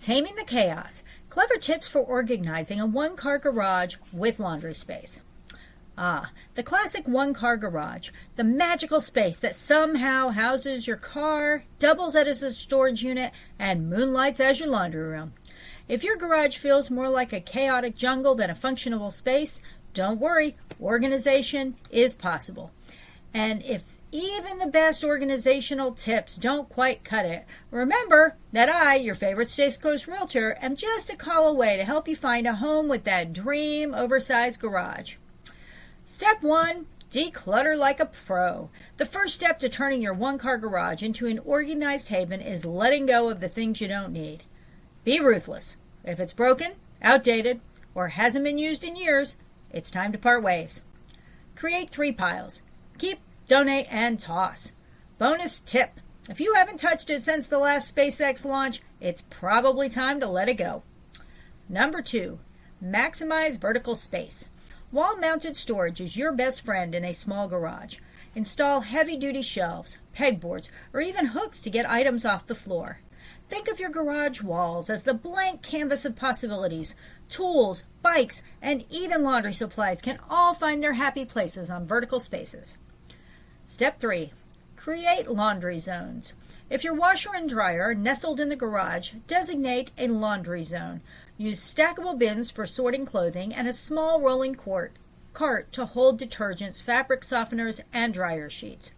Taming the chaos. Clever tips for organizing a one-car garage with laundry space. The classic one-car garage, the magical space that somehow houses your car, doubles as a storage unit, and moonlights as your laundry room. If your garage feels more like a chaotic jungle than a functional space, don't worry, organization is possible. And if even the best organizational tips don't quite cut it, remember that I, your favorite Space Coast realtor, am just a call away to help you find a home with that dream oversized garage. Step 1, declutter like a pro. The first step to turning your one-car garage into an organized haven is letting go of the things you don't need. Be ruthless. If it's broken, outdated, or hasn't been used in years, it's time to part ways. Create 3 piles. Keep, donate, and toss. Bonus tip. If you haven't touched it since the last SpaceX launch, it's probably time to let it go. Number 2, maximize vertical space. Wall-mounted storage is your best friend in a small garage. Install heavy-duty shelves, pegboards, or even hooks to get items off the floor. Think of your garage walls as the blank canvas of possibilities. Tools, bikes, and even laundry supplies can all find their happy places on vertical spaces. Step 3. Create laundry zones. If your washer and dryer are nestled in the garage, designate a laundry zone. Use stackable bins for sorting clothing and a small rolling cart to hold detergents, fabric softeners, and dryer sheets.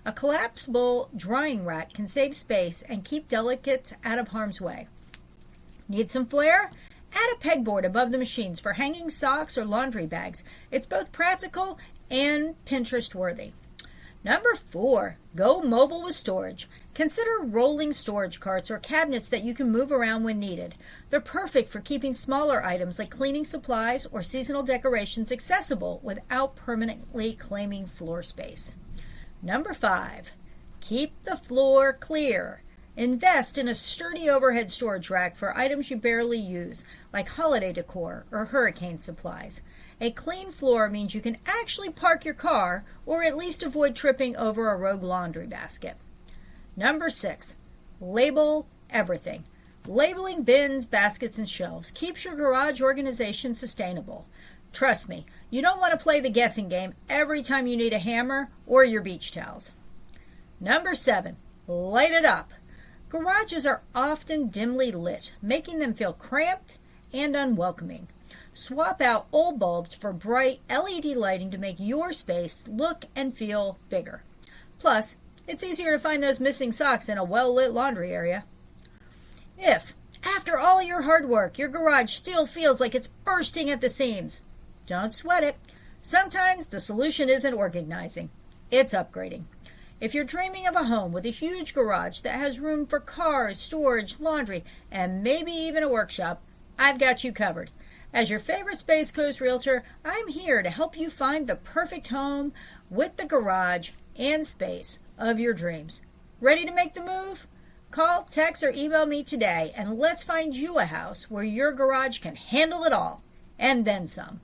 A collapsible drying rack can save space and keep delicates out of harm's way. Need some flair? Add a pegboard above the machines for hanging socks or laundry bags. It's both practical and Pinterest-worthy. Number 4, go mobile with storage. Consider rolling storage carts or cabinets that you can move around when needed. They're perfect for keeping smaller items like cleaning supplies or seasonal decorations accessible without permanently claiming floor space. Number 5, keep the floor clear. Invest in a sturdy overhead storage rack for items you barely use, like holiday decor or hurricane supplies. A clean floor means you can actually park your car or at least avoid tripping over a rogue laundry basket. Number 6, label everything. Labeling bins, baskets, and shelves keeps your garage organization sustainable. Trust me, you don't want to play the guessing game every time you need a hammer or your beach towels. Number 7, light it up. Garages are often dimly lit, making them feel cramped and unwelcoming. Swap out old bulbs for bright LED lighting to make your space look and feel bigger. Plus, it's easier to find those missing socks in a well-lit laundry area. If, after all your hard work, your garage still feels like it's bursting at the seams, don't sweat it. Sometimes the solution isn't organizing, it's upgrading. If you're dreaming of a home with a huge garage that has room for cars, storage, laundry, and maybe even a workshop, I've got you covered. As your favorite Space Coast realtor, I'm here to help you find the perfect home with the garage and space of your dreams. Ready to make the move? Call, text, or email me today, and let's find you a house where your garage can handle it all, and then some.